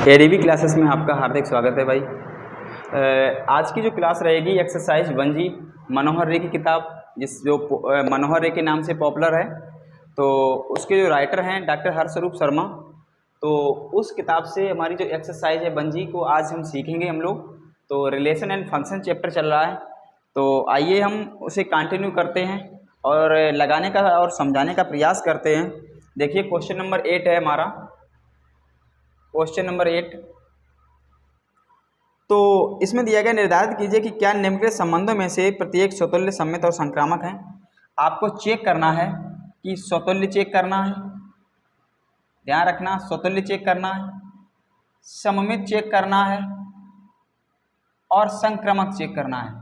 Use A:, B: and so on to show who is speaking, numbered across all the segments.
A: ADB classes में आपका हार्दिक स्वागत है भाई। आज की जो क्लास रहेगी एक्सरसाइज 1G मनोहर रे की किताब, मनोहर रे के नाम से पॉपुलर है, तो उसके जो राइटर हैं डॉक्टर हर्षरूप शर्मा। तो उस किताब से हमारी जो एक्सरसाइज है 1G को आज हम सीखेंगे हम लोग। तो रिलेशन एंड फंक्शन चैप्टर चल रहा है, तो आइए हम उसे कंटिन्यू करते हैं और लगाने का और समझाने का प्रयास करते हैं। देखिए क्वेश्चन नंबर 8 है हमारा। क्वेश्चन नंबर 8, तो इसमें दिया गया निर्धारित कीजिए कि क्या निम्नलिखित संबंधों में से प्रत्येक स्वतुल्य, सममित और संक्रामक है। आपको चेक करना है कि स्वतुल्य चेक करना है, ध्यान रखना, स्वतुल्य चेक करना है, सममित चेक करना है और संक्रामक चेक करना है।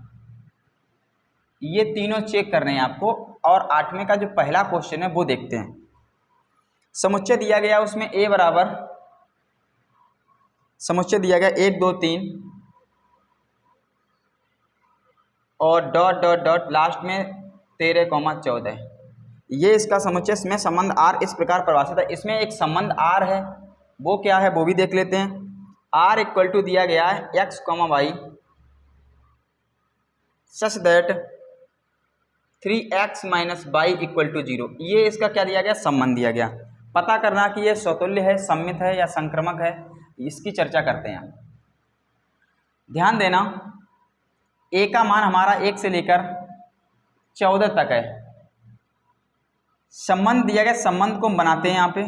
A: ये तीनों चेक करने हैं आपको। और 8वें का जो पहला क्वेश्चन है वो देखते हैं। समुच्चय दिया गया, उसमें ए बराबर समुच्चय दिया गया 1 2 3 और डॉट डॉट डॉट लास्ट में 13,14। ये इसका समुच्चय। इसमें संबंध आर इस प्रकार परिभाषित है। इसमें एक संबंध आर है, वो क्या है वो भी देख लेते हैं। आर इक्वल टू दिया गया है X comma Y such that 3x minus Y equal to 0। ये इसका क्या दिया गया, संबंध दिया गया। पता करना कि ये स्वतुल्य है, सममित है या संक्रामक है, इसकी चर्चा करते हैं। ध्यान देना, ए का मान हमारा 1 से लेकर 14 तक है। संबंध दिया गया, संबंध को हम बनाते हैं यहाँ पे।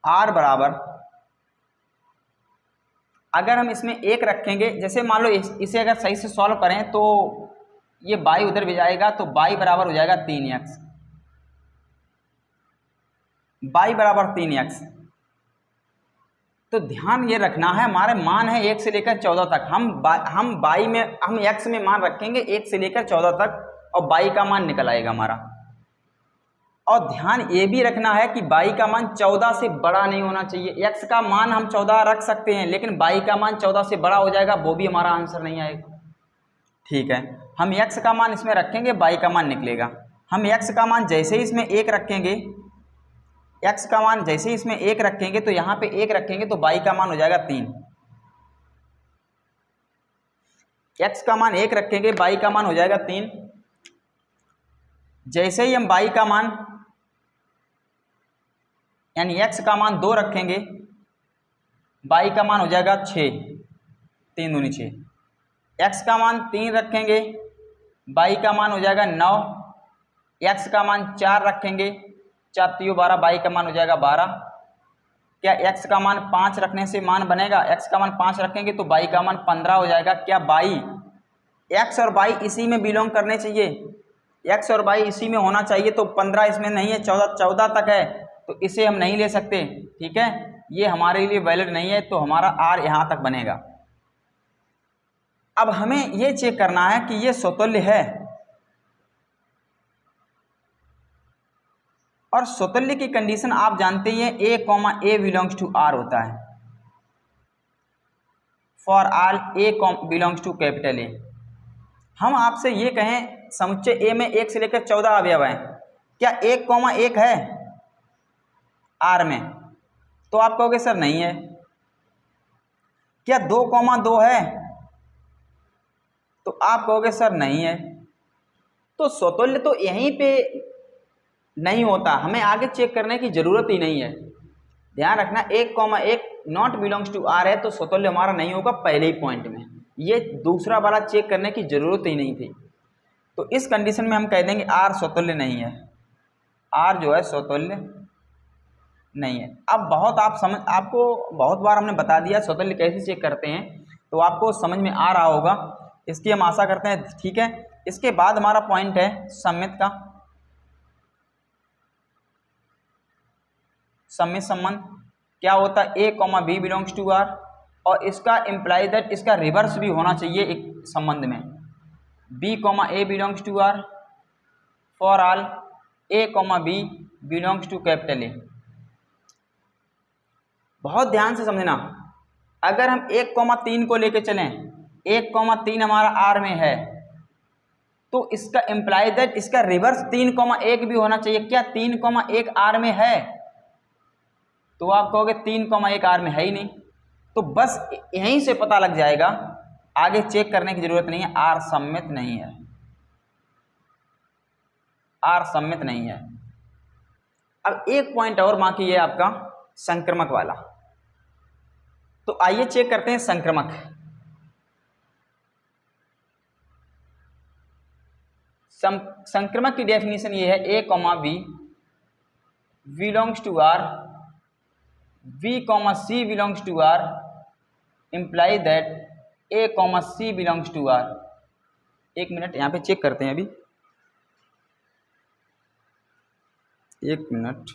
A: आर बराबर, अगर हम इसमें 1 रखेंगे, जैसे मान लो इसे अगर सही से सॉल्व करें तो ये बाई उधर भी जाएगा, तो बाई बराबर हो जाएगा 3x। बाई बराबर 3x। तो ध्यान ये रखना है, हमारे मान है 1 से लेकर 14 तक। हम बाई में, हम x में मान रखेंगे 1 से लेकर 14 तक और बाई का मान निकल आएगा हमारा। और ध्यान ये भी रखना है कि बाई का मान 14 से बड़ा नहीं होना चाहिए। x का मान हम 14 रख सकते हैं, लेकिन बाई का मान 14 से बड़ा हो जाएगा, वो भी हमारा आंसर नहीं आएगा। ठीक है, हम x का मान इसमें रखेंगे, बाई का मान निकलेगा। हम x का मान जैसे ही इसमें 1 रखेंगे, x का मान जैसे ही इसमें 1 रखेंगे, तो यहाँ पे 1 रखेंगे तो बाई का मान हो जाएगा 3। x का मान 1 रखेंगे, बाई का मान हो जाएगा 3। जैसे ही हम बाई का मान यानी x का मान 2 रखेंगे, बाई का मान हो जाएगा 6, 3 दूनी 6। x का मान 3 रखेंगे, बाई का मान हो जाएगा 9। x का मान 4 रखेंगे, 4 3 12, बाई का मान हो जाएगा 12। क्या x का मान 5 रखने से मान बनेगा? x का मान 5 रखेंगे तो बाई का मान 15 हो जाएगा। क्या बाई, x और बाई इसी में बिलोंग करने चाहिए, x और बाई इसी में होना चाहिए, तो 15 इसमें नहीं है, 14 तक है, तो इसे हम नहीं ले सकते। ठीक है, ये हमारे लिए वैलिड नहीं है, तो हमारा r यहाँ तक बनेगा। अब हमें ये चेक करना है कि ये स्वतुल्य है, और स्वतुल्य की कंडीशन आप जानते ही हैं, a बिलोंग्स टू r होता है। For all a belongs to capital A। हम आपसे ये कहें समुच्चय A में 1 से लेकर 14 अवयव हैं, क्या 1,1 है R में? तो आप कहोगे सर नहीं है। क्या 2,2 है? तो आप कहोगे सर नहीं है। तो स्वतुल्य तो यहीं पे नहीं होता, हमें आगे चेक करने की जरूरत ही नहीं है। ध्यान रखना, 1,1 नॉट बिलोंग्स टू R है, तो स्वतुल्य हमारा नहीं होगा पहले ही पॉइंट में। ये दूसरा वाला चेक करने की जरूरत ही नहीं थी। तो इस कंडीशन में हम कह देंगे R स्वतुल्य नहीं है, R जो है स्वतुल्य नहीं है। अब आपको बहुत बार हमने बता दिया स्वतुल्य कैसे चेक करते हैं, तो आपको समझ में आ रहा होगा, इसकी हम आशा करते हैं। ठीक है, इसके बाद हमारा पॉइंट है सममित का। सममित संबंध क्या होता है, a, b belongs to R, और इसका इम्प्लाई दैट इसका रिवर्स भी होना चाहिए एक संबंध में, b, a belongs to R for all a, b belongs to capital A। बहुत ध्यान से समझना, अगर हम 1,3 को लेके चलें, 1,3 हमारा R में है, तो इसका इम्प्लाई दैट इसका रिवर्स 3,1 भी होना चाहिए। क्या 3,1 R में है? तो आप कहोगे 3,1 आर में है ही नहीं, तो बस यहीं से पता लग जाएगा, आगे चेक करने की जरूरत नहीं है, आर सममित नहीं है, आर सममित नहीं है। अब एक पॉइंट और बाकी है आपका संक्रमक वाला, तो आइए चेक करते हैं संक्रमक। संक्रमक की डेफिनेशन ये है, A comma B belongs to R, B comma C belongs to R, imply that A comma C belongs to R. एक मिनट यहाँ पे चेक करते हैं अभी, एक मिनट।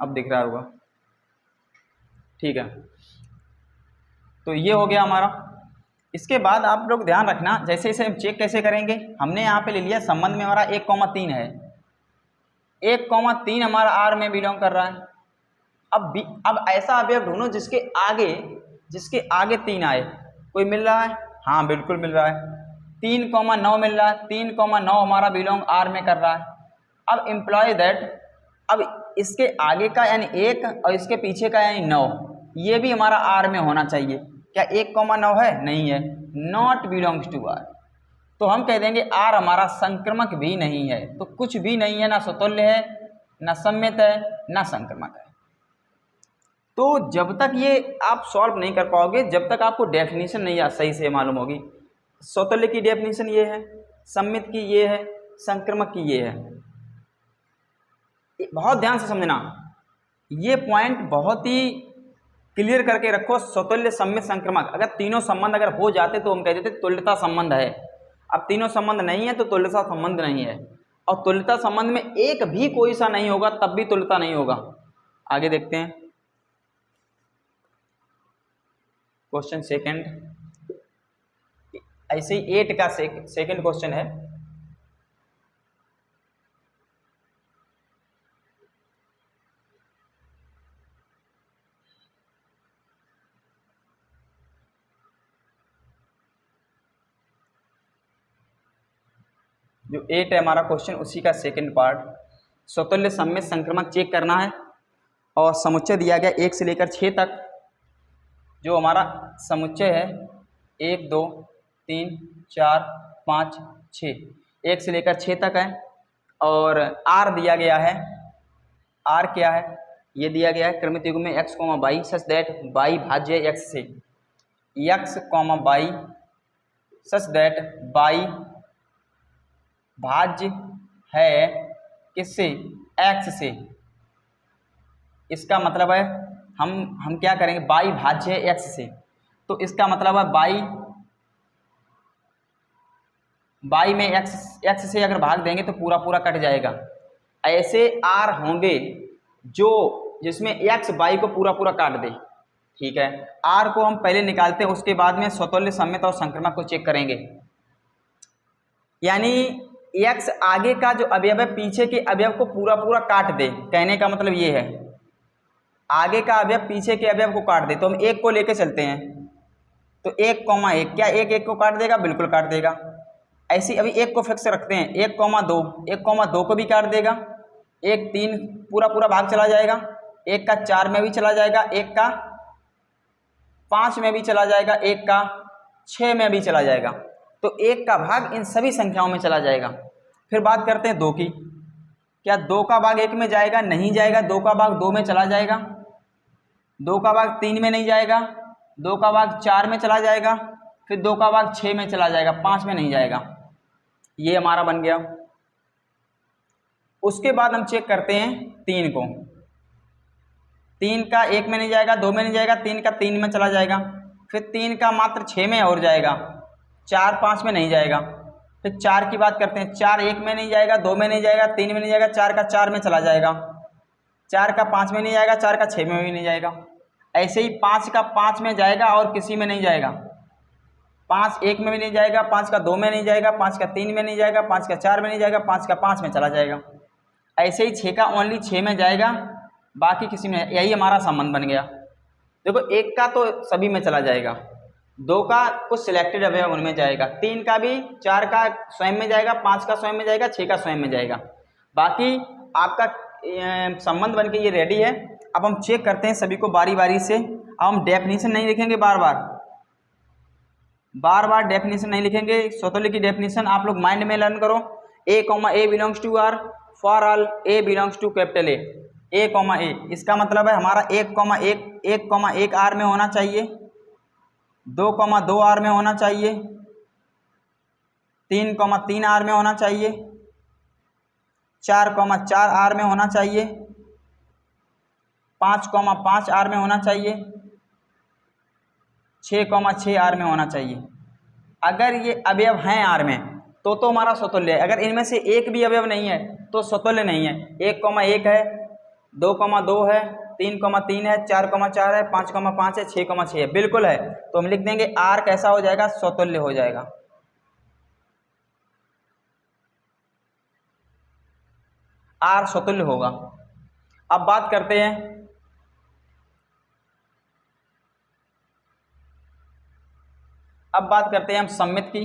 A: अब दिख रहा होगा, ठीक है। तो ये हो गया हमारा। इसके बाद आप लोग ध्यान रखना, जैसे इसे हम चेक कैसे करेंगे, हमने यहाँ पे ले लिया संबंध में हमारा 1,3 है, 1,3 हमारा आर में बिलोंग कर रहा है। अब ऐसा अवयव ढूंढो जिसके आगे 3 आए। कोई मिल रहा है? हाँ बिल्कुल मिल रहा है, 3,9 मिल रहा है, 3,9 हमारा बिलोंग आर में कर रहा है। अब इम्प्लॉय दैट, अब इसके आगे का यानी 1 और इसके पीछे का यानी 9, ये भी हमारा आर में होना चाहिए। क्या 1,9 है? नहीं है, नॉट बिलोंग्स टू आर। तो हम कह देंगे आर हमारा संक्रमक भी नहीं है। तो कुछ भी नहीं है, ना स्वतुल्य है, ना सम्मित है, ना संक्रमक है। तो जब तक ये आप सॉल्व नहीं कर पाओगे, जब तक आपको डेफिनेशन नहीं सही से मालूम होगी। स्वतुल्य की डेफिनेशन ये है, सम्मित की ये है, संक्रमक की ये है। बहुत ध्यान से समझना, ये पॉइंट बहुत ही क्लियर करके रखो। स्वतुल्य, सम्मित, संक्रमक, अगर तीनों संबंध अगर हो जाते तो हम कह देते तुल्यता संबंध है। अब तीनों संबंध नहीं है तो तुल्यता संबंध नहीं है, और तुल्यता संबंध में एक भी कोई सा नहीं होगा तब भी तुल्यता नहीं होगा। आगे देखते हैं क्वेश्चन सेकंड, ऐसे ही 8 का सेकंड क्वेश्चन है। जो 8 है हमारा क्वेश्चन, उसी का सेकंड पार्ट, स्वतुल्य, सम्मित, संक्रमक चेक करना है। और समुच्चय दिया गया 1 से लेकर 6 तक। जो हमारा समुच्चय है 1 2 3 4 5 6, 1 से लेकर 6 तक है। और आर दिया गया है, आर क्या है ये दिया गया है, क्रमित युग्म में x, y such that y भाज्य x से, x, y such that y भाज्य है किससे? x से। इसका मतलब है हम क्या करेंगे, y भाज्य है x से, तो इसका मतलब है y में x से अगर भाग देंगे तो पूरा पूरा कट जाएगा। ऐसे r होंगे जो जिसमें x y को पूरा पूरा काट दे। ठीक है, r को हम पहले निकालते हैं, उसके बाद में स्वतुल्य, सम्मित और संक्रमक को चेक करेंगे। यानी x आगे का जो अवयव है पीछे के अवयव को पूरा पूरा काट दे, कहने का मतलब ये है आगे का अवयव पीछे के अवयव को काट दे। तो हम 1 को लेके चलते हैं, तो 1,1, क्या 1 को काट देगा? बिल्कुल काट देगा। ऐसे अभी 1 को फिक्स रखते हैं, 1,2, 1,2 को भी काट देगा। 1 3 पूरा पूरा भाग चला जाएगा, 1 का 4 में भी चला जाएगा, 1 का 5 में भी चला जाएगा, 1 का 6 में भी चला जाएगा। तो 1 का भाग इन सभी संख्याओं में चला जाएगा। फिर बात करते हैं 2 की, क्या 2 का भाग 1 में जाएगा? नहीं जाएगा। 2 का भाग 2 में चला जाएगा, 2 का भाग 3 में नहीं जाएगा, 2 का भाग 4 में चला जाएगा, फिर 2 का भाग 6 में चला जाएगा, 5 में नहीं जाएगा। ये हमारा बन गया। उसके बाद हम चेक करते हैं 3 को, 3 का 1 में नहीं जाएगा, 2 में नहीं जाएगा, 3 का 3 में चला जाएगा, फिर 3 का मात्र 6 में और जाएगा, 4 5 में नहीं जाएगा। फिर 4 की बात करते हैं, 4 1 में नहीं जाएगा, 2 में नहीं जाएगा, 3 में नहीं जाएगा, 4 का 4 में चला जाएगा, 4 का 5 में नहीं जाएगा, 4 का 6 में भी नहीं जाएगा। ऐसे ही 5 का 5 में जाएगा और किसी में नहीं जाएगा, 5 1 में भी नहीं जाएगा, 5 का 2 में नहीं जाएगा, 5 का 3 में नहीं जाएगा, 5 का 4 में नहीं जाएगा, 5 का 5 में चला जाएगा। ऐसे ही 6 का ओनली 6 में जाएगा, बाकी किसी में। यही हमारा संबंध बन गया। देखो 1 का तो सभी में चला जाएगा, 2 का कुछ सिलेक्टेड अवयव उनमें जाएगा, 3 का भी, 4 का स्वयं में जाएगा, 5 का स्वयं में जाएगा, 6 का स्वयं में जाएगा। बाकी आपका संबंध बन के ये रेडी है। अब हम चेक करते हैं सभी को बारी बारी से। अब हम डेफिनेशन नहीं लिखेंगे बार बार डेफिनेशन नहीं लिखेंगे। स्वतुल्य की डेफिनेशन आप लोग माइंड में लर्न करो। A comma A belongs to R for all A belongs to capital A comma A. इसका मतलब है हमारा 1,1 आर में होना चाहिए, 2,2 आर में होना चाहिए, 3,3 आर में होना चाहिए, 4,4 आर में होना चाहिए, 5,5 आर में होना चाहिए, 6,6 आर में होना चाहिए। अगर ये अवयव हैं आर में तो हमारा स्वतुल्य है। अगर इनमें से एक भी अवयव नहीं है तो स्वतुल्य नहीं है। 1,1 है, 2,2 है, 3,3 है, 4,4 है, 5,5 है, 6,6 है, बिल्कुल है। तो हम लिख देंगे आर कैसा हो जाएगा, स्वतुल्य हो जाएगा। आर स्वतुल्य होगा। अब बात करते हैं हम सममित की।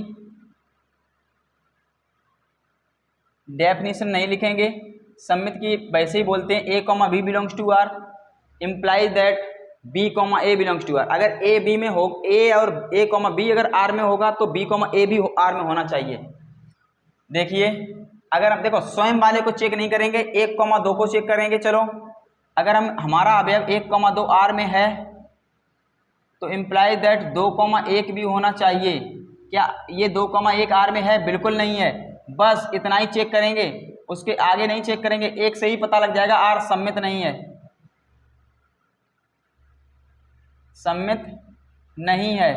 A: डेफिनेशन नहीं लिखेंगे, सममित की वैसे ही बोलते हैं। A comma B belongs to R implies that B comma A belongs to R. अगर ए बी में हो, ए और ए कॉमा बी अगर आर में होगा तो बी कॉमा ए भी आर में होना चाहिए। देखिए, अगर हम देखो स्वयं वाले को चेक नहीं करेंगे, 1,2 को चेक करेंगे। चलो, अगर हमारा अवयव 1,2 आर में है तो इम्प्लाइज दैट 2,1 भी होना चाहिए। क्या ये 2,1 आर में है? बिल्कुल नहीं है। बस इतना ही चेक करेंगे, उसके आगे नहीं चेक करेंगे। एक से ही पता लग जाएगा आर सममित नहीं है, सममित नहीं है।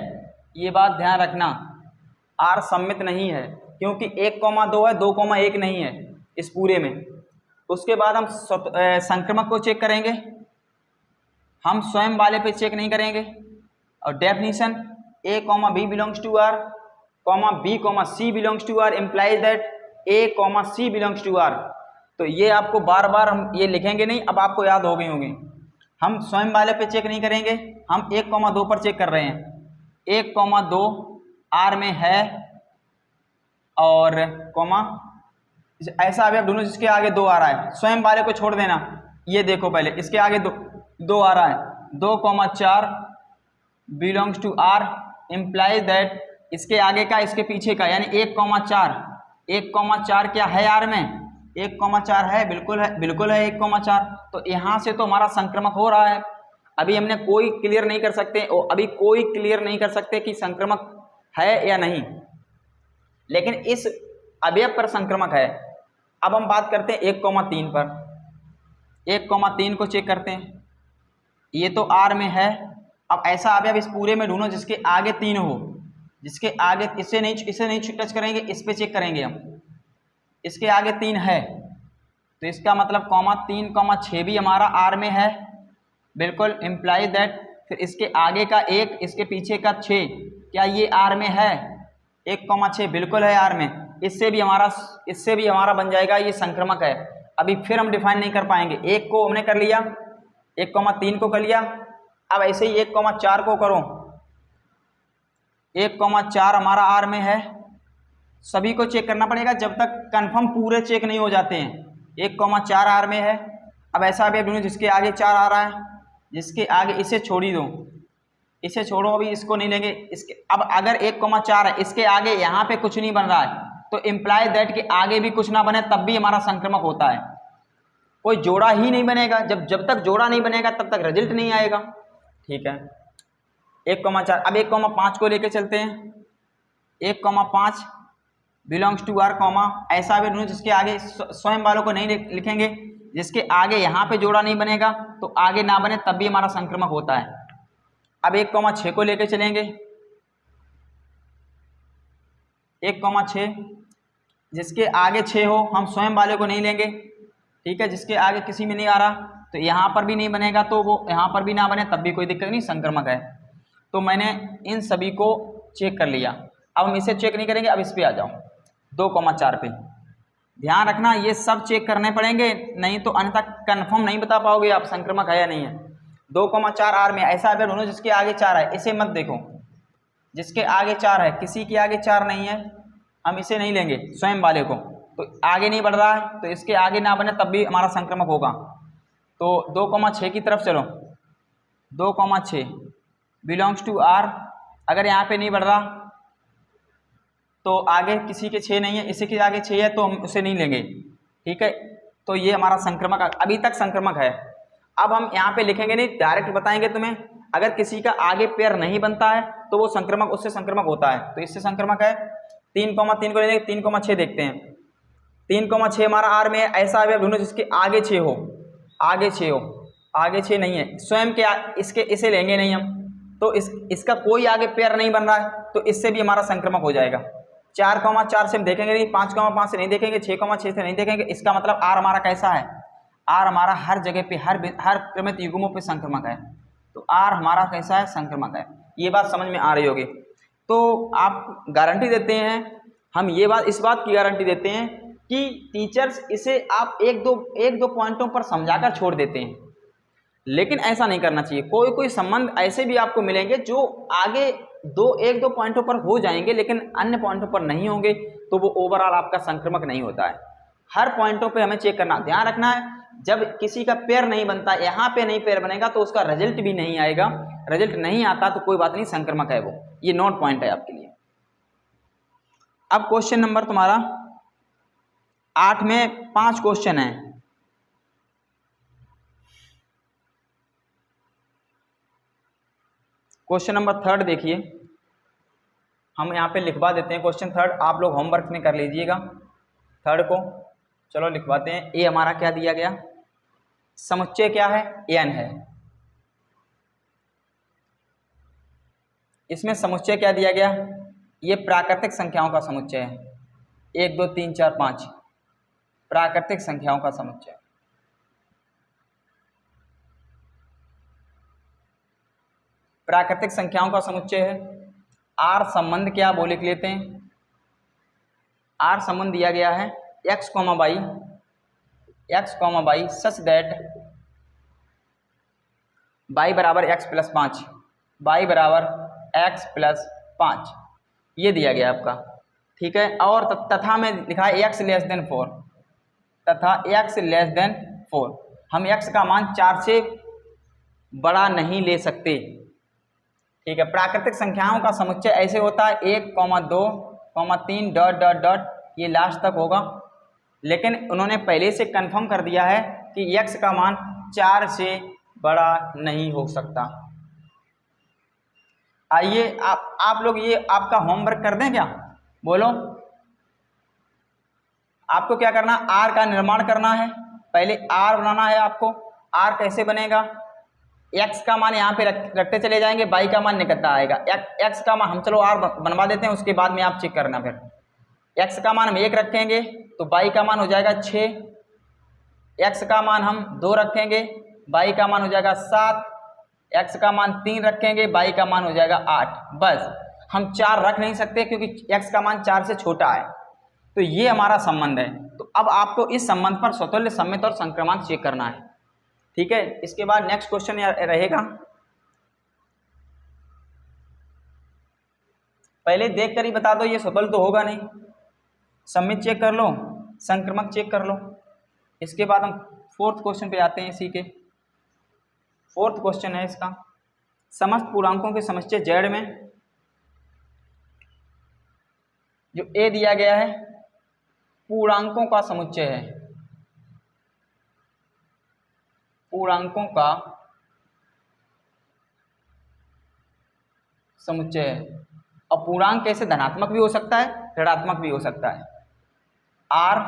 A: ये बात ध्यान रखना, आर सममित नहीं है क्योंकि 1,2 है, 2,1 नहीं है इस पूरे में। उसके बाद हम संक्रमक को चेक करेंगे, हम स्वयं वाले पे चेक नहीं करेंगे। और definition A comma B belongs to R comma B comma C belongs to R implies that A comma C belongs to R. तो ये आपको बार बार हम ये लिखेंगे नहीं, अब आपको याद हो गई होंगी। हम स्वयं वाले पे चेक नहीं करेंगे, हम 1,2 पर चेक कर रहे हैं। 1,2 आर में है और कॉमा ऐसा अवयव ढूंढो जिसके आगे 2 आ रहा है। स्वयं वाले को छोड़ देना, ये देखो पहले इसके आगे 2 आ रहा है। 2,4 belongs to R implies that इसके आगे का इसके पीछे का यानी 1,4 1,4 क्या है आर में? 1,4 है, बिल्कुल है, बिल्कुल है 1,4। तो यहाँ से तो हमारा संक्रमक हो रहा है। अभी हमने कोई क्लियर नहीं कर सकते, अभी कोई क्लियर नहीं कर सकते कि संक्रमक है या नहीं, लेकिन इस अवयव पर संक्रमक है। अब हम बात करते हैं 1,3 पर। 1,3 को चेक करते हैं, ये तो आर में है। अब ऐसा अवयव इस पूरे में ढूंढो जिसके आगे 3 हो, जिसके आगे इसे नहीं टच करेंगे, इस पे चेक करेंगे हम। इसके आगे 3 है तो इसका मतलब 3,6 भी हमारा आर में है, बिल्कुल इम्प्लाई दैट। फिर इसके आगे का 1, इसके पीछे का 6, क्या ये आर में है? 1,6 बिल्कुल है आर में। इससे भी हमारा बन जाएगा ये संक्रमक है। अभी फिर हम डिफाइन नहीं कर पाएंगे। 1 को हमने कर लिया, 1,3 को कर लिया, अब ऐसे ही 1,4 को करो। 1,4 हमारा आर में है। सभी को चेक करना पड़ेगा जब तक कंफर्म पूरे चेक नहीं हो जाते हैं। 1,4 आर में है। अब ऐसा भी ढूंढो जिसके आगे 4 आ रहा है, जिसके आगे इसे छोड़ ही दो, इसे छोड़ो, अभी इसको नहीं लेंगे। इसके अब अगर 1,4 है, इसके आगे यहाँ पे कुछ नहीं बन रहा है तो इम्प्लाई दैट के आगे भी कुछ ना बने तब भी हमारा संक्रमक होता है। कोई जोड़ा ही नहीं बनेगा, जब तक जोड़ा नहीं बनेगा तब तक रिजल्ट नहीं आएगा। ठीक है, 1,4। अब 1,5 को लेके चलते हैं। 1,5 बिलोंग्स टू आर कॉमा ऐसा भी ढूंढो जिसके आगे स्वयं वालों को नहीं लिखेंगे, जिसके आगे यहाँ पे जोड़ा नहीं बनेगा तो आगे ना बने तब भी हमारा संक्रमक होता है। अब 1,6 को लेके चलेंगे। 1,6 जिसके आगे 6 हो हम स्वयं वाले को नहीं लेंगे, ठीक है। जिसके आगे किसी में नहीं आ रहा तो यहाँ पर भी नहीं बनेगा, तो वो यहाँ पर भी ना बने तब भी कोई दिक्कत नहीं, संक्रमक है। तो मैंने इन सभी को चेक कर लिया। अब हम इसे चेक नहीं करेंगे, अब इस पे आ जाओ 2,4 पे। ध्यान रखना ये सब चेक करने पड़ेंगे, नहीं तो अन्यथा कंफर्म नहीं बता पाओगे आप संक्रमक है या नहीं है। 2,4 आर में ऐसा अगर ढूंढो जिसके आगे 4 है, इसे मत देखो, जिसके आगे 4 है, किसी के आगे 4 नहीं है, हम इसे नहीं लेंगे स्वयं वाले को। तो आगे नहीं बढ़ रहा है, तो इसके आगे ना बने तब भी हमारा संक्रमक होगा। तो 2,6 की तरफ चलो, 2,6 बिलोंग्स टू आर। अगर यहाँ पे नहीं बढ़ रहा तो आगे किसी के 6 नहीं है, इसी के आगे 6 है तो हम उसे नहीं लेंगे, ठीक है। तो ये हमारा संक्रमक अभी तक संक्रमक है। अब हम यहाँ पे लिखेंगे नहीं, डायरेक्ट बताएंगे तुम्हें। अगर किसी का आगे पेयर नहीं बनता है तो वो संक्रमक, उससे संक्रमक होता है। तो इससे संक्रमक है 3,3 को लेंगे, 3,6 देखते हैं। 3,6 हमारा आर में है। ऐसा अवयव ढूंढो जिसके आगे 6 हो, आगे 6 हो, आगे 6 नहीं है, स्वयं के इसके इसे लेंगे नहीं हम। तो इसका कोई आगे पेयर नहीं बन रहा है तो इससे भी हमारा संक्रमक हो जाएगा। 4,4 से हम देखेंगे नहीं, 5,5 से नहीं देखेंगे, 6,6 से नहीं देखेंगे। इसका मतलब आर हमारा कैसा है, आर हमारा हर जगह पे हर क्रमित युग्मों पे संक्रमक है। तो आर हमारा कैसा है, संक्रमक है। ये बात समझ में आ रही होगी। तो आप गारंटी देते हैं, हम इस बात की गारंटी देते हैं कि टीचर्स इसे आप एक दो पॉइंटों पर समझाकर छोड़ देते हैं, लेकिन ऐसा नहीं करना चाहिए। कोई संबंध ऐसे भी आपको मिलेंगे जो आगे एक दो पॉइंटों पर हो जाएंगे लेकिन अन्य पॉइंटों पर नहीं होंगे, तो वो ओवरऑल आपका संक्रमक नहीं होता है। हर पॉइंटों पे हमें चेक करना, ध्यान रखना है। जब किसी का पेयर नहीं बनता, यहाँ पे नहीं पेयर बनेगा तो उसका रिजल्ट भी नहीं आएगा। रिजल्ट नहीं आता तो कोई बात नहीं, संक्रमक है वो। ये नोट पॉइंट है आपके लिए। अब क्वेश्चन नंबर तुम्हारा 8 में 5 क्वेश्चन है। क्वेश्चन नंबर 3 देखिए, हम यहाँ पे लिखवा देते हैं क्वेश्चन 3। आप लोग होमवर्क में कर लीजिएगा 3 को। चलो लिखवाते हैं। ए हमारा क्या दिया गया, समुच्चय क्या है, एन है। इसमें समुच्चय क्या दिया गया, ये प्राकृतिक संख्याओं का समुच्चय है। 1 2 3 4 5 प्राकृतिक संख्याओं का समुच्चय। प्राकृतिक संख्याओं का समुच्चय है। आर संबंध क्या, वो लिख लेते हैं। आर संबंध दिया गया है x, y such that y बराबर x प्लस 5, y बराबर x प्लस 5, ये दिया गया आपका, ठीक है। और तथा में लिखा है x लेस देन 4, तथा x लेस देन 4। हम x का मान 4 से बड़ा नहीं ले सकते, ठीक है। प्राकृतिक संख्याओं का समुच्चय ऐसे होता है 1, 2, 3 डॉट डॉट डॉट, ये लास्ट तक होगा। लेकिन उन्होंने पहले से कंफर्म कर दिया है कि x का मान 4 से बड़ा नहीं हो सकता। आइए आप लोग ये आपका होमवर्क कर दें क्या, बोलो। आपको क्या करना, आर का निर्माण करना है। पहले आर बनाना है आपको। आर कैसे बनेगा, x का मान यहाँ पे रखते चले जाएंगे, y का मान निकलता आएगा। x का मान हम चलो आर बनवा देते हैं, उसके बाद में आप चेक करना। फिर x का मान हम 1 रखेंगे तो y का मान हो जाएगा 6, x का मान हम 2 रखेंगे, y का मान हो जाएगा 7, x का मान 3 रखेंगे, y का मान हो जाएगा 8। बस, हम 4 रख नहीं सकते क्योंकि x का मान 4 से छोटा है। तो ये हमारा संबंध है। तो अब आपको इस संबंध पर स्वतुल्य, सम्मित और संक्रमण चेक करना है, ठीक है। इसके बाद नेक्स्ट क्वेश्चन रहेगा, पहले देख कर ही बता दो, ये स्वतुल्य तो होगा नहीं। सम्मित चेक कर लो, संक्रमक चेक कर लो। इसके बाद हम 4th क्वेश्चन पे आते हैं। इसी के 4th क्वेश्चन है इसका, समस्त पूर्णांकों के समुच्चय z में जो a दिया गया है पूर्णांकों का समुच्चय है, पूर्णांकों का समुच्चय है। और पूर्णांक कैसे, धनात्मक भी हो सकता है, ऋणात्मक भी हो सकता है। आर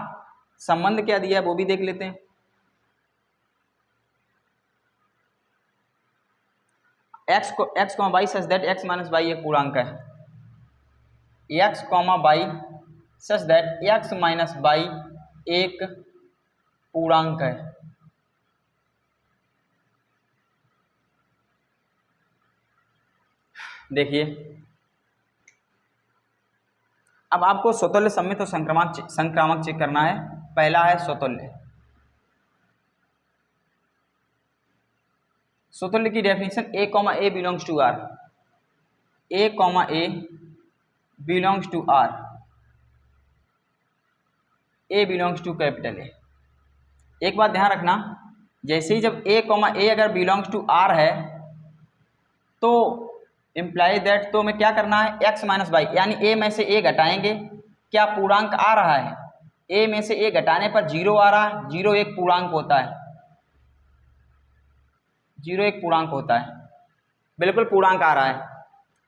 A: संबंध क्या दिया है वो भी देख लेते हैं। x, y such that x minus y एक पूर्णांक है। x, y such that x minus y एक पूर्णांक है। देखिए, अब आपको स्वतुल्य, सम्मित और संक्रामक चेक करना है। पहला है स्वतुल्य। स्वतुल्य की definition a, belongs to r, a, belongs to r। A belongs to capital A. एक बात ध्यान रखना, जैसे ही जब ए कॉमा ए अगर बिलोंग्स टू आर है तो इम्प्लाई दैट, तो हमें क्या करना है, एक्स माइनस वाई, यानी ए में से ए घटाएंगे, क्या पूर्णांक आ रहा है, ए में से ए घटाने पर जीरो आ रहा है, जीरो एक पूर्णांक होता है, जीरो एक पूर्णांक होता है, बिल्कुल पूर्णांक आ रहा है,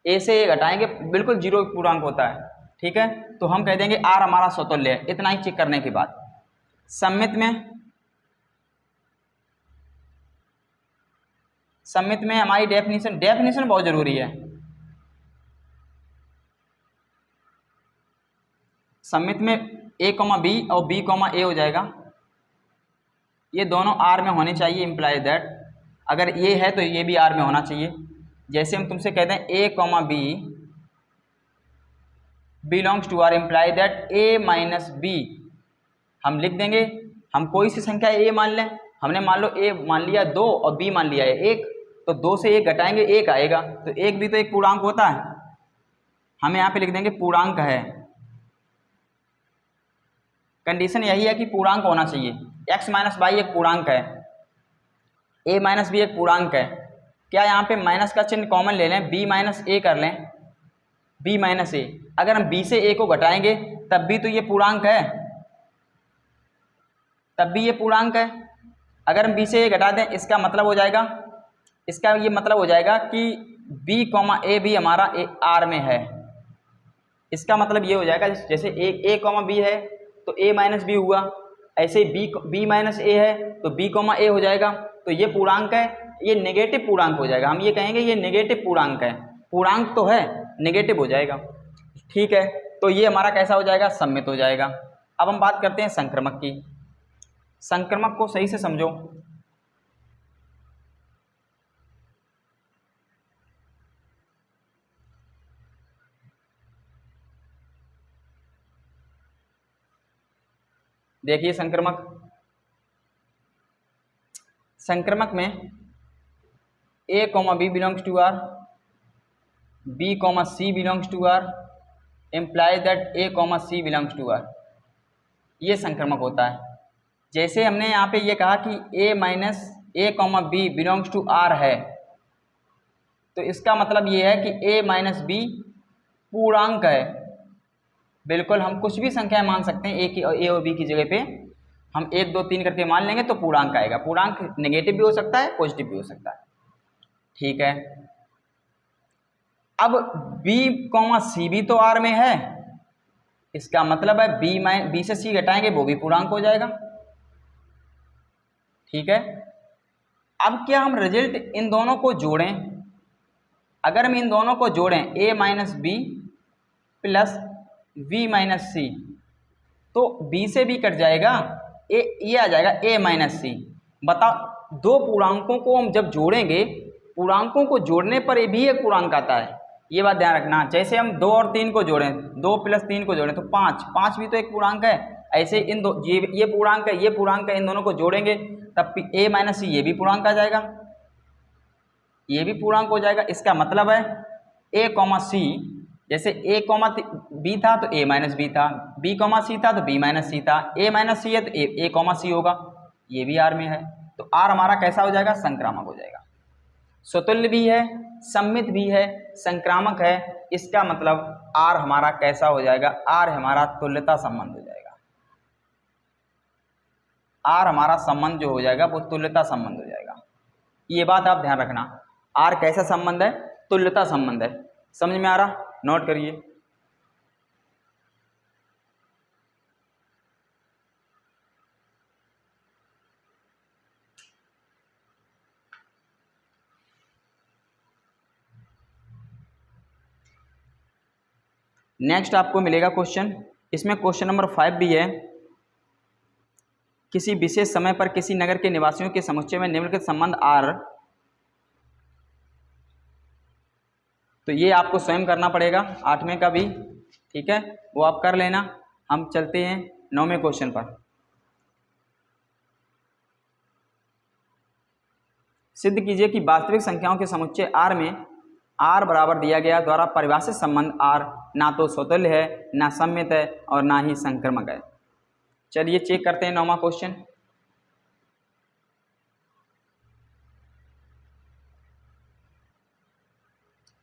A: ए से ए घटाएंगे बिल्कुल जीरो एक पूर्णांक होता है, ठीक है। तो हम कह देंगे आर हमारा स्वतुल्य है। इतना ही चेक करने के बाद सम्मित में हमारी डेफिनेशन बहुत जरूरी है। सम्मित में ए कॉमा बी और बी कॉमा ए हो जाएगा, ये दोनों आर में होने चाहिए, इम्प्लाई दैट अगर ये है तो ये भी आर में होना चाहिए। जैसे हम तुमसे कहते हैं A comma B belongs to R, imply that A minus B, हम लिख देंगे, हम कोई सी संख्या ए मान लें, हमने मान लो ए मान लिया 2 और बी मान लिया है 1, तो 2 से 1 घटाएंगे 1 आएगा, तो 1 भी तो एक पूर्णांक होता है, हम यहाँ पे लिख देंगे पूर्णांक है। कंडीशन यही है कि पूर्णांक होना चाहिए, x माइनस वाई एक पूर्णांक है, a माइनस बी एक पूर्णांक है। क्या यहाँ पे माइनस का चिन्ह कॉमन ले लें, b माइनस ए कर लें, b माइनस ए, अगर हम b से a को घटाएंगे तब भी तो ये पूर्णांक है, तब भी ये पूर्णांक है। अगर हम b से a घटा दें इसका मतलब हो जाएगा, इसका ये मतलब हो जाएगा कि b कॉमा ए भी हमारा आर में है। इसका मतलब ये हो जाएगा जैसे a कॉमा बी है तो a माइनस बी हुआ, ऐसे b माइनस ए है तो b कॉमा ए हो जाएगा, तो ये पूर्णांक है, ये नेगेटिव पूर्णांक हो जाएगा, हम ये कहेंगे ये नेगेटिव पूर्णांक है, पूर्णांक तो है नेगेटिव हो जाएगा, ठीक है। तो ये हमारा कैसा हो जाएगा, सम्मित हो जाएगा। अब हम बात करते हैं संक्रमक की। संक्रमक को सही से समझो, देखिए संक्रमक में a comma B belongs to R, b comma C belongs to R, imply that a comma C belongs to R, ये संक्रमक होता है। जैसे हमने यहाँ पे ये कहा कि a minus A comma B belongs to R है, तो इसका मतलब ये है कि a माइनस बी पूर्णांक है, बिल्कुल हम कुछ भी संख्या मान सकते हैं, ए और बी की जगह पे हम 1 2 3 करके मान लेंगे तो पूर्णांक आएगा। पूर्णांक नेगेटिव भी हो सकता है, पॉजिटिव भी हो सकता है, ठीक है। अब b कॉमा सी भी तो आर में है, इसका मतलब है b से c घटाएंगे वो भी पूर्णांक हो जाएगा, ठीक है। अब क्या हम रिजल्ट इन दोनों को जोड़ें, अगर हम इन दोनों को जोड़ें a minus B plus v minus C, तो b से b कट जाएगा, ये आ जाएगा a माइनस सी। बताओ, दो पूर्णांकों को हम जब जोड़ेंगे, पूर्णांकों को जोड़ने पर भी एक पूर्णांक आता है, ये बात ध्यान रखना। जैसे हम 2 और 3 को जोड़ें, 2 प्लस 3 को जोड़ें तो 5 भी तो एक पूर्णांक है, ऐसे इन दो ये पूर्णांक है, ये पूर्णांक है, इन दोनों को जोड़ेंगे तब a माइनस सी ये भी पूर्णांक आ जाएगा, ये भी पूर्णांक हो जाएगा। इसका मतलब है a कॉमा सी, जैसे a कॉमा बी था तो a माइनस बी था, b कॉमा सी था तो b माइनस सी था, a माइनस सी है तो a कॉमा सी होगा, ये भी r में है, तो r हमारा कैसा हो जाएगा, संक्रामक हो जाएगा। स्वतुल्य भी है, सम्मित भी है, संक्रामक है, इसका मतलब r हमारा कैसा हो जाएगा, r हमारा तुल्यता संबंध हो जाएगा, r हमारा संबंध जो हो जाएगा वो तुल्यता संबंध हो जाएगा। ये बात आप ध्यान रखना, r कैसा संबंध है, तुल्यता संबंध है। समझ में आ रहा, नोट करिए। नेक्स्ट आपको मिलेगा क्वेश्चन, इसमें क्वेश्चन नंबर 5 भी है। किसी विशेष समय पर किसी नगर के निवासियों के समुच्चय में निम्नलिखित संबंध आर, तो ये आपको स्वयं करना पड़ेगा, 8वें का भी, ठीक है, वो आप कर लेना। हम चलते हैं 9वें क्वेश्चन पर। सिद्ध कीजिए कि वास्तविक संख्याओं के समुच्चय आर में आर बराबर दिया गया द्वारा परिभाषित संबंध आर ना तो स्वतुल्य है, ना सम्मित है और ना ही संक्रमक है। चलिए चेक करते हैं 9वां क्वेश्चन।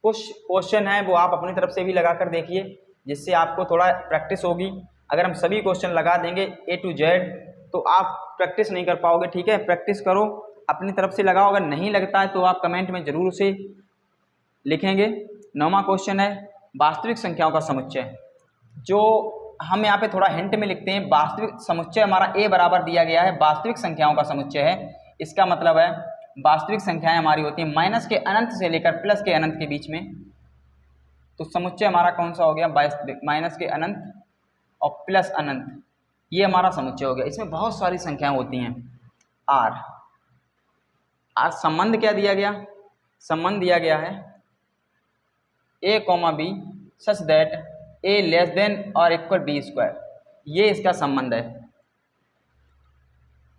A: कुछ क्वेश्चन है वो आप अपनी तरफ से भी लगा कर देखिए, जिससे आपको थोड़ा प्रैक्टिस होगी। अगर हम सभी क्वेश्चन लगा देंगे A to Z तो आप प्रैक्टिस नहीं कर पाओगे। ठीक है, प्रैक्टिस करो, अपनी तरफ से लगाओ। अगर नहीं लगता है तो आप कमेंट में जरूर से लिखेंगे। 9वां क्वेश्चन है वास्तविक संख्याओं का समुच्चय। जो हम यहाँ पे थोड़ा हिंट में लिखते हैं, वास्तविक समुच्चय हमारा A बराबर दिया गया है, वास्तविक संख्याओं का समुच्चय है। इसका मतलब है वास्तविक संख्याएं हमारी होती हैं माइनस के अनंत से लेकर प्लस के अनंत के बीच में। तो समुच्चय हमारा कौन सा हो गया? वास्तविक, माइनस के अनंत और प्लस अनंत, ये हमारा समुच्चय हो गया। इसमें बहुत सारी संख्याएं होती हैं। आर संबंध क्या दिया गया? संबंध दिया गया है A, B such that A less than और इक्वल B स्क्वायर, ये इसका संबंध है।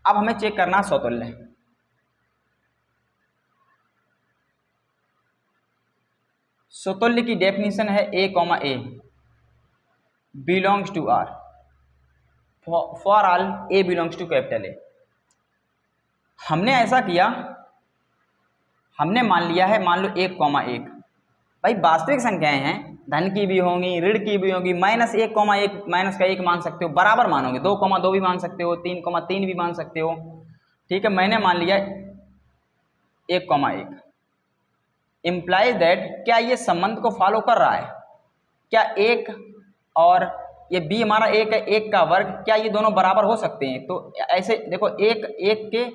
A: अब हमें चेक करना स्वतुल्य। स्वतुल्य की डेफिनेशन है A, A belongs to R, for all A belongs to capital A। हमने ऐसा किया, हमने मान लिया है, मान लो 1, 1 भाई वास्तविक संख्याएं हैं, धन की भी होंगी, ऋण की भी होंगी। माइनस 1, 1 माइनस का 1 मान सकते हो, बराबर मानोगे। 2, 2 भी मान सकते हो, 3, 3 भी मान सकते हो। ठीक है, मैंने मान लिया 1, 1 इम्प्लाइज दैट, क्या ये संबंध को फॉलो कर रहा है? क्या 1 और ये B हमारा 1 है, 1 का वर्ग, क्या ये दोनों बराबर हो सकते हैं? तो ऐसे देखो, 1 के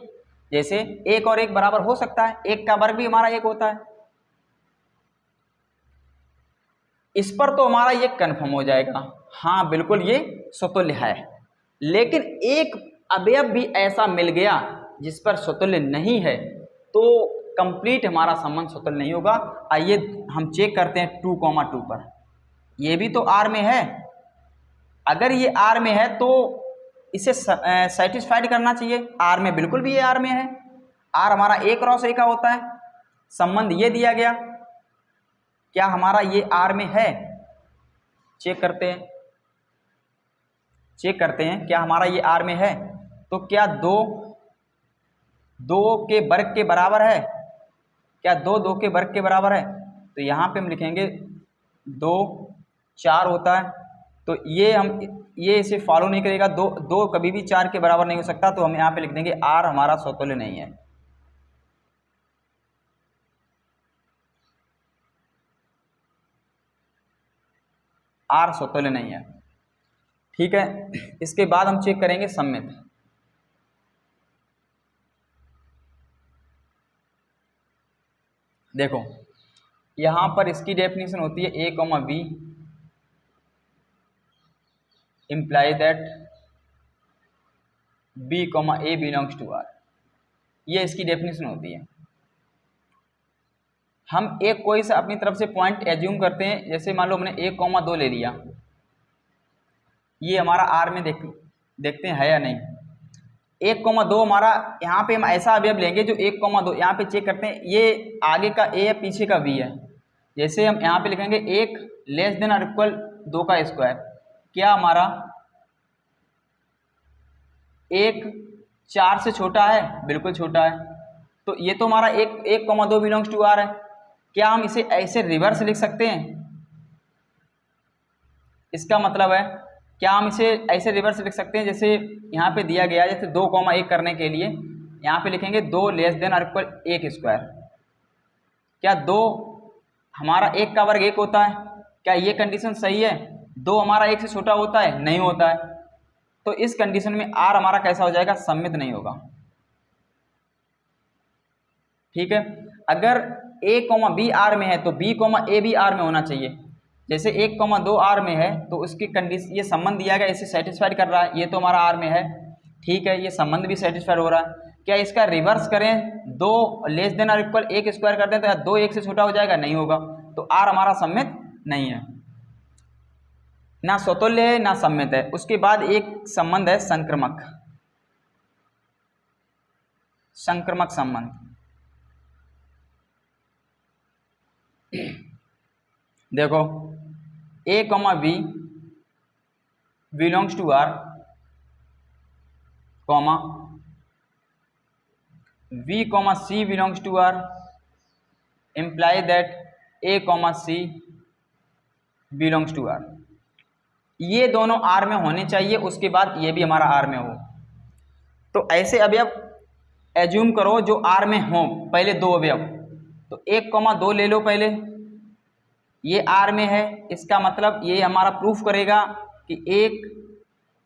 A: जैसे 1 और 1 बराबर हो सकता है, 1 का वर्ग भी हमारा 1 होता है। इस पर तो हमारा ये कन्फर्म हो जाएगा, हाँ बिल्कुल ये स्वतुल्य है। लेकिन एक अवयव भी ऐसा मिल गया जिस पर स्वतुल्य नहीं है, तो कंप्लीट हमारा संबंध स्वतुल्य नहीं होगा। आइए हम चेक करते हैं 2, 2 पर। ये भी तो R में है। अगर ये R में है तो इसे सेटिस्फाइड करना चाहिए। R में बिल्कुल भी ये R में है। R हमारा A क्रॉस A का होता है। संबंध ये दिया गया, क्या हमारा ये R में है? चेक करते हैं, चेक करते हैं क्या हमारा ये R में है। तो क्या 2 के वर्ग के बराबर है? क्या 2 के वर्ग के बराबर है? तो यहाँ पे हम लिखेंगे 2 4 होता है। तो ये इसे फॉलो नहीं करेगा, 2 कभी भी 4 के बराबर नहीं हो सकता। तो हम यहाँ पे लिख देंगे R हमारा स्वतुल्य नहीं है। R स्वतुल्य नहीं है। ठीक है, इसके बाद हम चेक करेंगे सम्मित। देखो यहाँ पर इसकी डेफिनेशन होती है A, B imply that B, A belongs to R, ये इसकी डेफिनेशन होती है। हम एक कोई सा अपनी तरफ से पॉइंट एज्यूम करते हैं, जैसे मान लो हमने 1, 2 ले लिया, ये हमारा R में देखते हैं है या नहीं। 1, 2 हमारा, यहाँ पे हम ऐसा अवयव लेंगे जो 1, 2, यहाँ पे चेक करते हैं ये आगे का A है पीछे का B है। जैसे हम यहाँ पे लिखेंगे 1 लेस देन और इक्वल 2 का स्क्वायर, क्या हमारा 1 4 से छोटा है? बिल्कुल छोटा है। तो ये तो हमारा 1, 2 बिलोंग्स टू R है। क्या हम इसे ऐसे रिवर्स लिख सकते हैं? इसका मतलब है क्या हम इसे ऐसे रिवर्स लिख सकते हैं, जैसे यहाँ पे दिया गया है, जैसे 2, 1 करने के लिए यहाँ पे लिखेंगे 2 लेस देन और इक्वल 1 स्क्वायर। क्या 2 हमारा 1 का वर्ग 1 होता है? क्या ये कंडीशन सही है? 2 हमारा 1 से छोटा होता है? नहीं होता है। तो इस कंडीशन में R हमारा कैसा हो जाएगा? सम्मित नहीं होगा। ठीक है, अगर A, B R में है तो B, A भी R में होना चाहिए। जैसे 1, 2 R में है तो उसकी कंडीशन, ये संबंध दिया गया, इसे सेटिस्फाइड कर रहा है, ये तो हमारा R में है। ठीक है, ये संबंध भी सेटिस्फाइड हो रहा है। क्या इसका रिवर्स करें, 2 लेस देन और इक्वल 1 स्क्वायर कर दें तो 2 1 से छोटा हो जाएगा? नहीं होगा। तो R हमारा सम्मित नहीं है, ना स्वतुल्य है ना सम्मित है। उसके बाद एक संबंध है संक्रमक, संक्रमक संबंध। देखो A, B belongs to R comma V, C belongs to R imply that A, C belongs to R। ये दोनों R में होने चाहिए, उसके बाद ये भी हमारा R में हो। तो ऐसे अवयव एज्यूम करो जो R में हो, पहले दो अवयव, तो 1, 2 ले लो पहले, ये R में है, इसका मतलब ये हमारा प्रूफ करेगा कि 1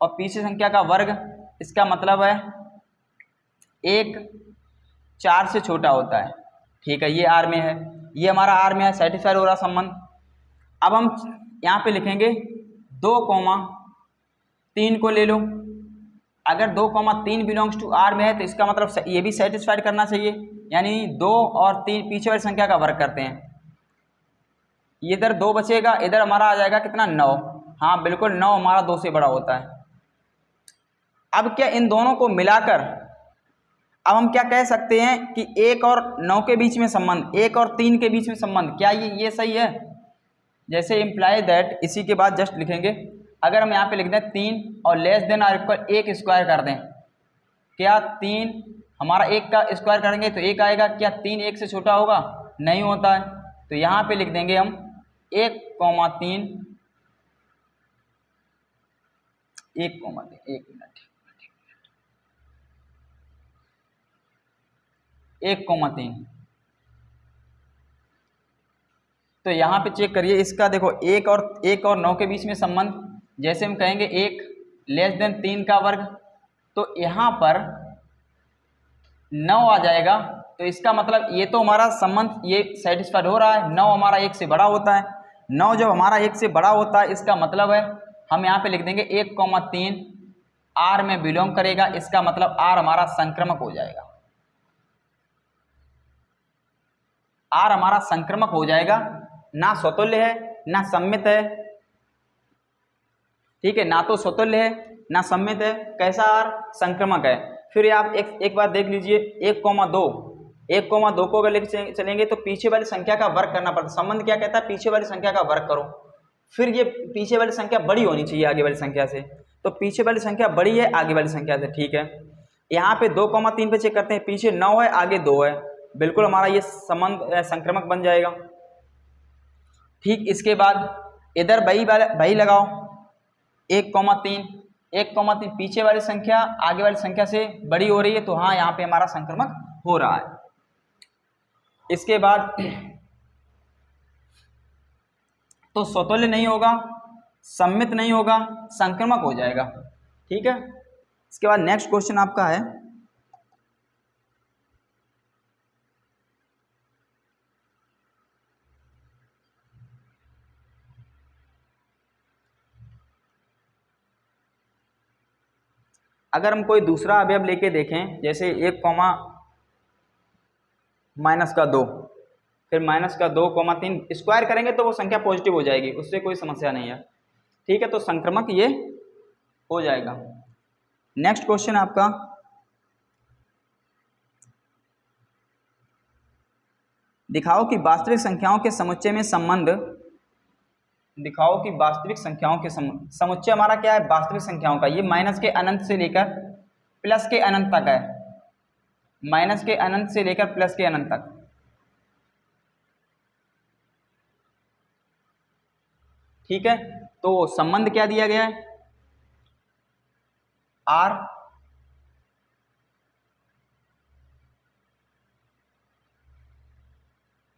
A: और पीछे संख्या का वर्ग, इसका मतलब है 1 4 से छोटा होता है। ठीक है, ये R में है, ये हमारा R में है, सेटिस्फाइड हो रहा संबंध। अब हम यहाँ पे लिखेंगे 2, 3 को ले लो। अगर 2, 3 बिलोंग्स टू R में है तो इसका मतलब ये भी सेटिस्फाइड करना चाहिए, यानी 2 और 3 पीछे वाली संख्या का वर्ग करते हैं। इधर 2 बचेगा, इधर हमारा आ जाएगा कितना 9। हाँ बिल्कुल 9 हमारा 2 से बड़ा होता है। अब क्या इन दोनों को मिलाकर अब हम क्या कह सकते हैं कि 1 और 9 के बीच में संबंध, 1 और 3 के बीच में संबंध, क्या ये सही है? जैसे इम्प्लाई दैट, इसी के बाद जस्ट लिखेंगे, अगर हम यहाँ पे लिख दें 3 और लेस देन और इक्वल 1 स्क्वायर कर दें, क्या 3 हमारा 1 का स्क्वायर करेंगे तो 1 आएगा? क्या 3 1 से छोटा होगा? नहीं होता है। तो यहाँ पे लिख देंगे हम 1, 3 1, 1 मिनट 1, 3। तो यहाँ पे चेक करिए इसका, देखो 1 और 9 के बीच में संबंध, जैसे हम कहेंगे 1 लेस देन 3 का वर्ग, तो यहाँ पर 9 आ जाएगा। तो इसका मतलब ये तो हमारा संबंध ये सेटिस्फाइड हो रहा है, 9 हमारा 1 से बड़ा होता है। 9 जब हमारा 1 से बड़ा होता है, इसका मतलब है हम यहाँ पे लिख देंगे 1, 3 R में बिलोंग करेगा, इसका मतलब R हमारा संक्रमक हो जाएगा। R हमारा संक्रमक हो जाएगा, ना स्वतुल्य है ना सममित है। ठीक है, ना तो स्वतुल्य है ना सममित है, कैसा R? संक्रमक है। फिर आप एक बार देख लीजिए 1, 2 को अगर लेके चलेंगे तो पीछे वाली संख्या का वर्ग करना पड़ता है। संबंध क्या कहता है? पीछे वाली संख्या का वर्ग करो। फिर ये पीछे वाली संख्या बड़ी होनी चाहिए आगे वाली संख्या से, तो पीछे वाली संख्या बड़ी है आगे वाली संख्या से। ठीक है, यहाँ पे 2, 3 पे चेक करते हैं, पीछे 9 है आगे 2 है, बिल्कुल हमारा ये संबंध संक्रमक बन जाएगा। ठीक, इसके बाद इधर वही लगाओ 1, 3 पीछे वाली संख्या आगे वाली संख्या से बड़ी हो रही है, तो हाँ यहाँ पे हमारा संक्रमक हो रहा है। इसके बाद तो स्वतुल्य नहीं होगा, सममित नहीं होगा, संक्रमक हो जाएगा। ठीक है, इसके बाद नेक्स्ट क्वेश्चन आपका है, अगर हम कोई दूसरा अवयव लेके देखें, जैसे 1, -2, फिर -2, 3 स्क्वायर करेंगे तो वो संख्या पॉजिटिव हो जाएगी, उससे कोई समस्या नहीं है। ठीक है, तो संक्रमक ये हो जाएगा। नेक्स्ट क्वेश्चन आपका, दिखाओ कि वास्तविक संख्याओं के समुच्चय में संबंध, दिखाओ कि वास्तविक संख्याओं के समुच्चय हमारा क्या है? वास्तविक संख्याओं का, ये माइनस के अनंत से लेकर प्लस के अनंत तक है, माइनस के अनंत से लेकर प्लस के अनंत तक। ठीक है, तो संबंध क्या दिया गया है? R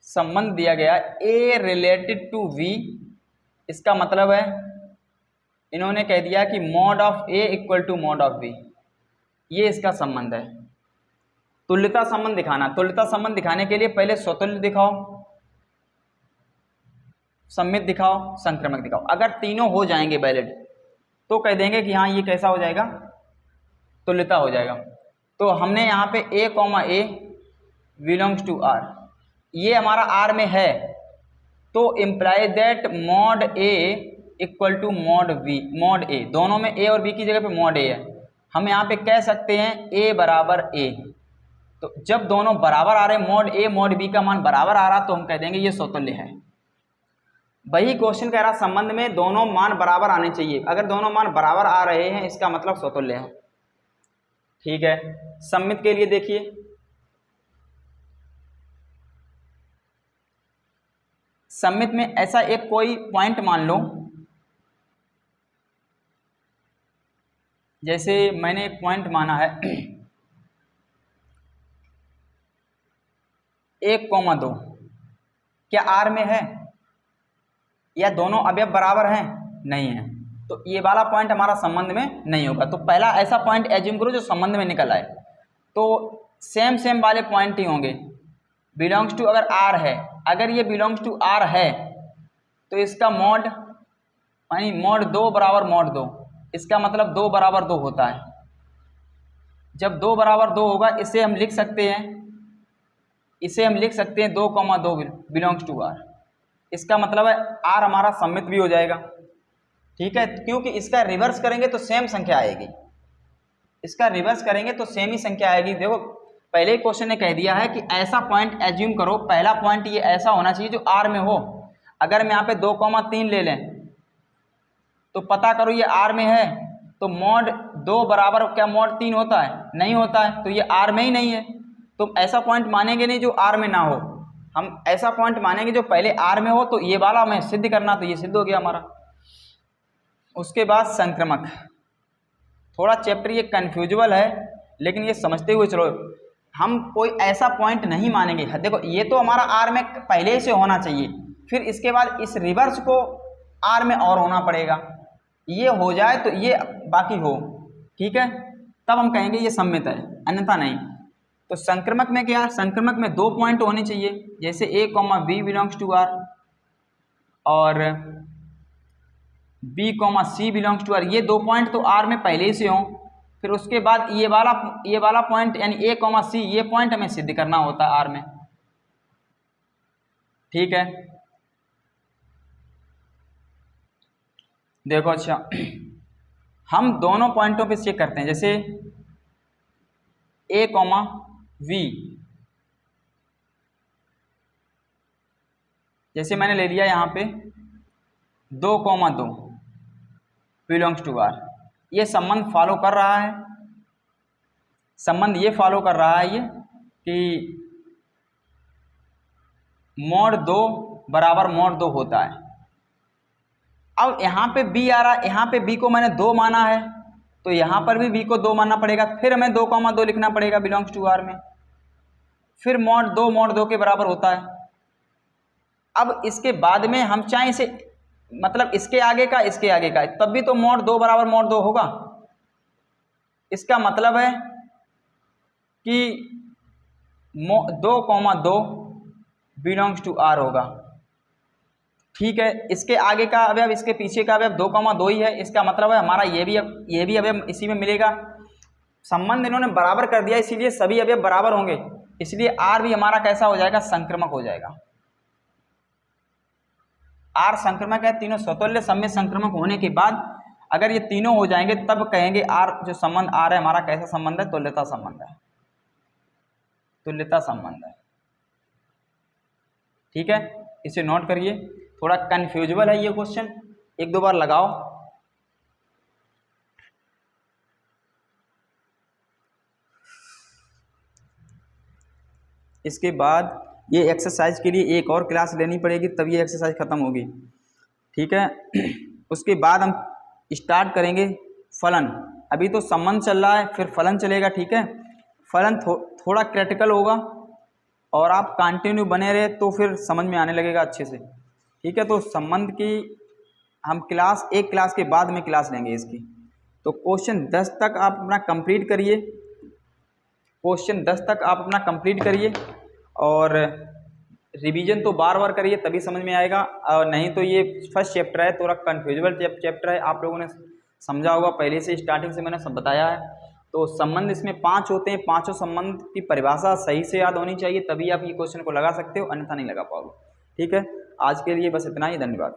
A: संबंध दिया गया A रिलेटेड टू V, इसका मतलब है इन्होंने कह दिया कि mod of A equal to mod of B, ये इसका संबंध है। तुल्यता संबंध दिखाना, तुल्यता संबंध दिखाने के लिए पहले स्वतुल्य दिखाओ, सममित दिखाओ, संक्रमक दिखाओ। अगर तीनों हो जाएंगे वैलिड तो कह देंगे कि हाँ ये कैसा हो जाएगा? तुल्यता हो जाएगा। तो हमने यहाँ पे A, बिलोंग्स टू R, ये हमारा R में है, तो imply that mod A equal to mod V, mod A, दोनों में A और B की जगह पे मॉड A है। हम यहाँ पे कह सकते हैं A बराबर A, तो जब दोनों बराबर आ रहे हैं, मॉड A मॉड B का मान बराबर आ रहा, तो हम कह देंगे ये स्वतुल्य है। वही क्वेश्चन कह रहा संबंध में दोनों मान बराबर आने चाहिए, अगर दोनों मान बराबर आ रहे हैं इसका मतलब स्वतुल्य है। ठीक है, सममित के लिए देखिए, सममित में ऐसा एक कोई पॉइंट मान लो, जैसे मैंने एक पॉइंट माना है 1,2, क्या आर में है या दोनों अवयव बराबर हैं? नहीं है, तो ये वाला पॉइंट हमारा संबंध में नहीं होगा। तो पहला ऐसा पॉइंट एज्यूम करो जो संबंध में निकल आए, तो सेम वाले पॉइंट ही होंगे। बिलोंग्स टू अगर आर है, अगर ये बिलोंग्स टू आर है तो इसका मॉड यानी मॉड 2 बराबर मॉड 2, इसका मतलब 2 बराबर 2 होता है। जब 2 बराबर 2 होगा, इसे हम लिख सकते हैं 2,2 बिलोंग्स टू आर। इसका मतलब है आर हमारा सममित भी हो जाएगा, ठीक है, क्योंकि इसका रिवर्स करेंगे तो सेम संख्या आएगी, इसका रिवर्स करेंगे तो सेम ही संख्या आएगी। देखो पहले ही क्वेश्चन ने कह दिया है कि ऐसा पॉइंट एज्यूम करो, पहला पॉइंट ये ऐसा होना चाहिए जो आर में हो। अगर हम यहाँ पे 2,3 ले लें तो पता करो ये आर में है, तो मॉड 2 बराबर क्या मॉड 3 होता है? नहीं होता है, तो ये आर में ही नहीं है। तो ऐसा पॉइंट मानेंगे नहीं जो आर में ना हो, हम ऐसा पॉइंट मानेंगे जो पहले आर में हो। तो ये वाला हमें सिद्ध करना, तो ये सिद्ध हो गया हमारा। उसके बाद संक्रमक, थोड़ा चैप्टर ये कन्फ्यूजबल है, लेकिन ये समझते हुए चलो। हम कोई ऐसा पॉइंट नहीं मानेंगे, देखो ये तो हमारा आर में पहले से होना चाहिए, फिर इसके बाद इस रिवर्स को आर में और होना पड़ेगा, ये हो जाए तो ये बाकी हो, ठीक है, तब हम कहेंगे ये सम्मित है, अन्यथा नहीं। तो संक्रमक में क्या है? संक्रमक में 2 पॉइंट होने चाहिए, जैसे A, B belongs to R और B, C belongs to R, ये 2 पॉइंट तो आर में पहले से हों। फिर उसके बाद ये वाला पॉइंट यानी A, C, ये पॉइंट हमें सिद्ध करना होता है आर में, ठीक है। देखो अच्छा, हम दोनों पॉइंटों पे चेक करते हैं, जैसे A, V, जैसे मैंने ले लिया यहाँ पे 2,2 बिलोंग्स टू आर, ये संबंध फॉलो कर रहा है, संबंध ये फॉलो कर रहा है ये कि मॉड 2 बराबर मॉड 2 होता है। अब यहाँ पे B आ रहा है, यहाँ पे B को मैंने 2 माना है, तो यहाँ पर भी B को 2 मानना पड़ेगा, फिर हमें 2,2 लिखना पड़ेगा बिलोंग्स टू आर में, फिर मॉड 2 के बराबर होता है। अब इसके बाद में हम चाहें इसे, मतलब इसके आगे का तब भी तो मॉड 2 बराबर मॉड 2 होगा। इसका मतलब है कि 2,2 बिलोंग्स टू आर होगा, ठीक है। इसके आगे का अवयव, इसके पीछे का अवयव 2,2 ही है, इसका मतलब है हमारा ये भी अवयव इसी में मिलेगा। संबंध इन्होंने बराबर कर दिया, इसीलिए सभी अवयव बराबर होंगे, इसलिए आर भी हमारा कैसा हो जाएगा? संक्रमक हो जाएगा। आर संक्रमक है, तीनों स्वतुल्य सम्मित संक्रमक होने के बाद अगर ये तीनों हो जाएंगे तब कहेंगे आर, जो संबंध आर है हमारा कैसा संबंध है? तुल्यता संबंध है, तुल्यता संबंध है, ठीक है। इसे नोट करिए, थोड़ा कन्फ्यूजबल है ये क्वेश्चन, 1-2 बार लगाओ। इसके बाद ये एक्सरसाइज के लिए एक और क्लास लेनी पड़ेगी, तब ये एक्सरसाइज ख़त्म होगी, ठीक है। उसके बाद हम स्टार्ट करेंगे फलन। अभी तो संबंध चल रहा है, फिर फलन चलेगा, ठीक है। फलन थोड़ा क्रिटिकल होगा और आप कंटिन्यू बने रहे तो फिर समझ में आने लगेगा अच्छे से, ठीक है। तो संबंध की हम एक क्लास के बाद में क्लास लेंगे इसकी। तो क्वेश्चन 10 तक आप अपना कंप्लीट करिए, क्वेश्चन 10 तक आप अपना कंप्लीट करिए और रिवीजन तो बार बार करिए, तभी समझ में आएगा। और नहीं तो ये फर्स्ट चैप्टर है, थोड़ा कन्फ्यूजबल चैप्टर है, आप लोगों ने समझा होगा पहले से, स्टार्टिंग से मैंने सब बताया है। तो संबंध इसमें 5 होते हैं, 5 संबंध की परिभाषा सही से याद होनी चाहिए, तभी आप ये क्वेश्चन को लगा सकते हो, अन्यथा नहीं लगा पाओगे, ठीक है। आज के लिए बस इतना ही, धन्यवाद।